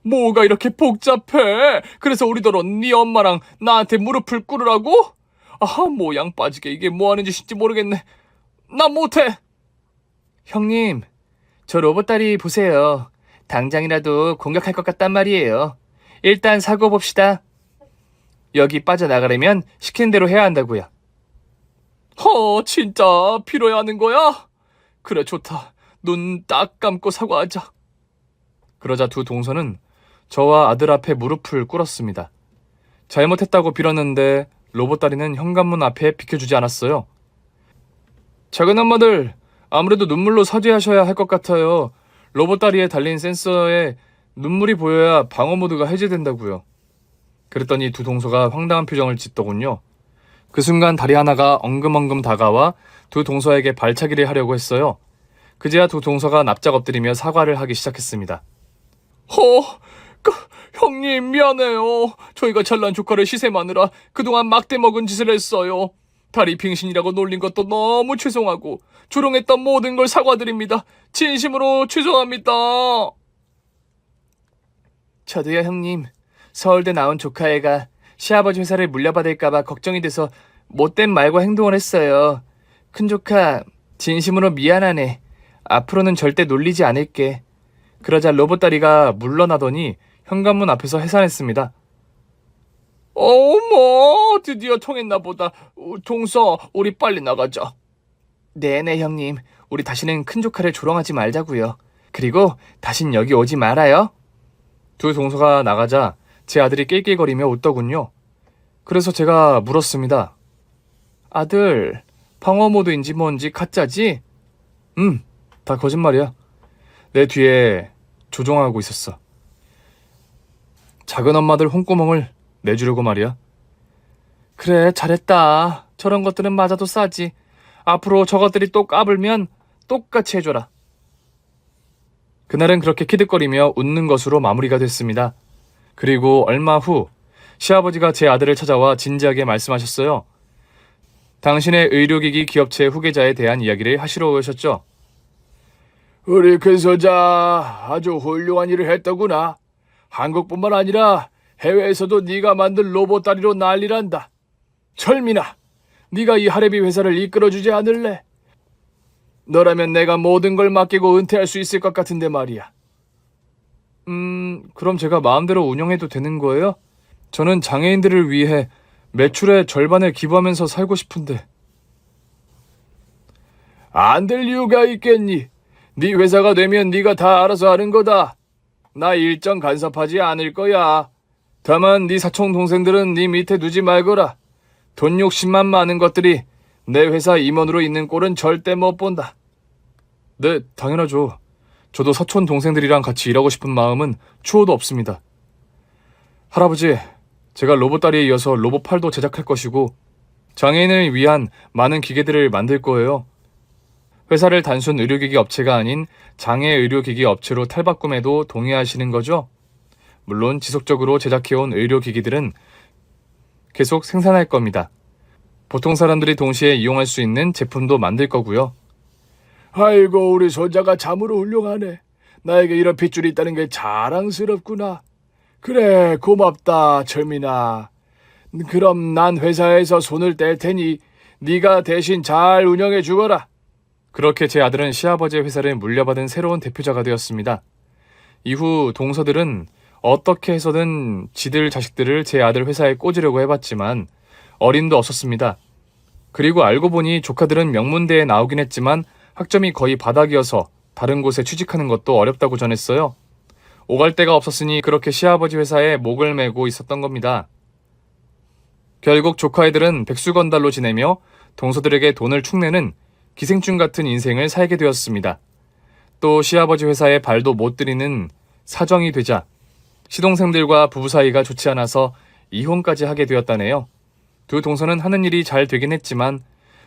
뭐가 이렇게 복잡해? 그래서 우리더러 네 엄마랑 나한테 무릎을 꿇으라고? 모양 빠지게 이게 뭐하는 짓인지 모르겠네. 난 못해. 형님, 저 로봇다리 보세요. 당장이라도 공격할 것 같단 말이에요. 일단 사고 봅시다. 여기 빠져나가려면 시키는 대로 해야 한다고요. 진짜 필요해 하는 거야? 그래, 좋다. 눈 딱 감고 사과하자. 그러자 두 동서는 저와 아들 앞에 무릎을 꿇었습니다. 잘못했다고 빌었는데 로봇다리는 현관문 앞에 비켜주지 않았어요. 작은 엄마들, 아무래도 눈물로 사죄하셔야 할 것 같아요. 로봇다리에 달린 센서에 눈물이 보여야 방어 모드가 해제된다고요. 그랬더니 두 동서가 황당한 표정을 짓더군요. 그 순간 다리 하나가 엉금엉금 다가와 두 동서에게 발차기를 하려고 했어요. 그제야 두 동서가 납작 엎드리며 사과를 하기 시작했습니다. 형님, 미안해요. 저희가 잘난 조카를 시샘하느라 그동안 막대 먹은 짓을 했어요. 다리 빙신이라고 놀린 것도 너무 죄송하고 조롱했던 모든 걸 사과드립니다. 진심으로 죄송합니다. 저도요, 형님. 서울대 나온 조카애가 시아버지 회사를 물려받을까봐 걱정이 돼서 못된 말과 행동을 했어요. 큰조카, 진심으로 미안하네. 앞으로는 절대 놀리지 않을게. 그러자 로봇다리가 물러나더니 현관문 앞에서 해산했습니다. 어머, 드디어 통했나 보다. 동서, 우리 빨리 나가자. 네네, 형님. 우리 다시는 큰 조카를 조롱하지 말자고요. 그리고 다신 여기 오지 말아요. 두 동서가 나가자 제 아들이 낄낄거리며 웃더군요. 그래서 제가 물었습니다. 아들, 방어 모드인지 뭔지 가짜지? 다 거짓말이야. 내 뒤에 조종하고 있었어. 작은 엄마들 홍구멍을 내주려고 말이야. 그래, 잘했다. 저런 것들은 맞아도 싸지. 앞으로 저것들이 또 까불면 똑같이 해줘라. 그날은 그렇게 키득거리며 웃는 것으로 마무리가 됐습니다. 그리고 얼마 후 시아버지가 제 아들을 찾아와 진지하게 말씀하셨어요. 당신의 의료기기 기업체 후계자에 대한 이야기를 하시러 오셨죠? 우리 큰 소자 아주 훌륭한 일을 했더구나. 한국뿐만 아니라 해외에서도 네가 만든 로봇 다리로 난리란다. 철민아, 네가 이 하레비 회사를 이끌어주지 않을래? 너라면 내가 모든 걸 맡기고 은퇴할 수 있을 것 같은데 말이야. 그럼 제가 마음대로 운영해도 되는 거예요? 저는 장애인들을 위해 매출의 절반을 기부하면서 살고 싶은데. 안 될 이유가 있겠니? 네 회사가 되면 네가 다 알아서 하는 거다. 나 일정 간섭하지 않을 거야. 다만 네 사촌 동생들은 네 밑에 두지 말거라. 돈 욕심만 많은 것들이 내 회사 임원으로 있는 꼴은 절대 못 본다. 네, 당연하죠. 저도 사촌 동생들이랑 같이 일하고 싶은 마음은 추호도 없습니다. 할아버지, 제가 로봇 다리에 이어서 로봇 팔도 제작할 것이고 장애인을 위한 많은 기계들을 만들 거예요. 회사를 단순 의료기기 업체가 아닌 장애 의료기기 업체로 탈바꿈해도 동의하시는 거죠? 물론 지속적으로 제작해온 의료기기들은 계속 생산할 겁니다. 보통 사람들이 동시에 이용할 수 있는 제품도 만들 거고요. 아이고, 우리 손자가 참으로 훌륭하네. 나에게 이런 핏줄이 있다는 게 자랑스럽구나. 그래, 고맙다, 철민아. 그럼 난 회사에서 손을 뗄 테니 네가 대신 잘 운영해 주거라. 그렇게 제 아들은 시아버지의 회사를 물려받은 새로운 대표자가 되었습니다. 이후 동서들은 어떻게 해서든 지들 자식들을 제 아들 회사에 꽂으려고 해봤지만 어림도 없었습니다. 그리고 알고 보니 조카들은 명문대에 나오긴 했지만 학점이 거의 바닥이어서 다른 곳에 취직하는 것도 어렵다고 전했어요. 오갈 데가 없었으니 그렇게 시아버지 회사에 목을 메고 있었던 겁니다. 결국 조카애들은 백수건달로 지내며 동서들에게 돈을 축내는 기생충 같은 인생을 살게 되었습니다. 또 시아버지 회사에 발도 못 들이는 사정이 되자 시동생들과 부부 사이가 좋지 않아서 이혼까지 하게 되었다네요. 두 동서는 하는 일이 잘 되긴 했지만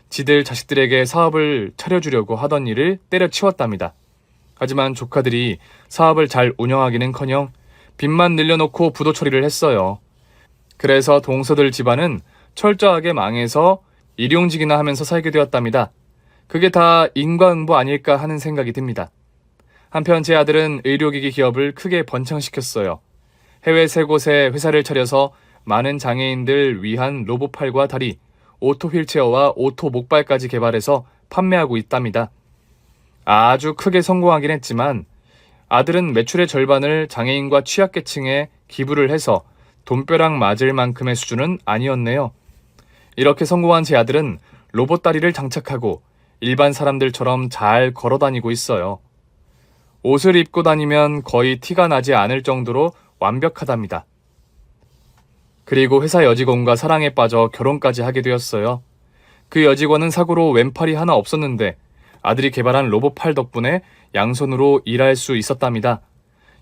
지들 자식들에게 사업을 차려주려고 하던 일을 때려치웠답니다. 하지만 조카들이 사업을 잘 운영하기는커녕 빚만 늘려놓고 부도 처리를 했어요. 그래서 동서들 집안은 철저하게 망해서 일용직이나 하면서 살게 되었답니다. 그게 다 인과응보 아닐까 하는 생각이 듭니다. 한편 제 아들은 의료기기 기업을 크게 번창시켰어요. 해외 3곳에 회사를 차려서 많은 장애인들 위한 로봇팔과 다리, 오토 휠체어와 오토 목발까지 개발해서 판매하고 있답니다. 아주 크게 성공하긴 했지만 아들은 매출의 절반을 장애인과 취약계층에 기부를 해서 돈벼락 맞을 만큼의 수준은 아니었네요. 이렇게 성공한 제 아들은 로봇 다리를 장착하고 일반 사람들처럼 잘 걸어다니고 있어요. 옷을 입고 다니면 거의 티가 나지 않을 정도로 완벽하답니다. 그리고 회사 여직원과 사랑에 빠져 결혼까지 하게 되었어요. 그 여직원은 사고로 왼팔이 하나 없었는데 아들이 개발한 로봇팔 덕분에 양손으로 일할 수 있었답니다.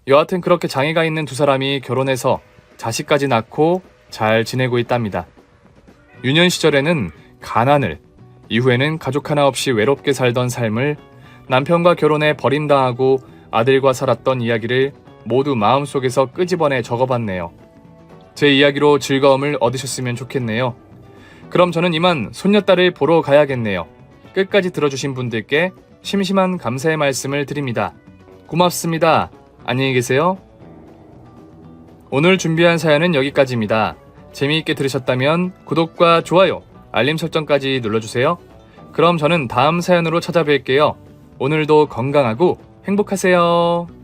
여하튼 그렇게 장애가 있는 두 사람이 결혼해서 자식까지 낳고 잘 지내고 있답니다. 유년 시절에는 가난을, 이후에는 가족 하나 없이 외롭게 살던 삶을, 남편과 결혼해 버림당하고 아들과 살았던 이야기를 모두 마음속에서 끄집어내 적어봤네요. 제 이야기로 즐거움을 얻으셨으면 좋겠네요. 그럼 저는 이만 손녀딸을 보러 가야겠네요. 끝까지 들어주신 분들께 심심한 감사의 말씀을 드립니다. 고맙습니다. 안녕히 계세요. 오늘 준비한 사연은 여기까지입니다. 재미있게 들으셨다면 구독과 좋아요, 알림 설정까지 눌러주세요. 그럼 저는 다음 사연으로 찾아뵐게요. 오늘도 건강하고 행복하세요.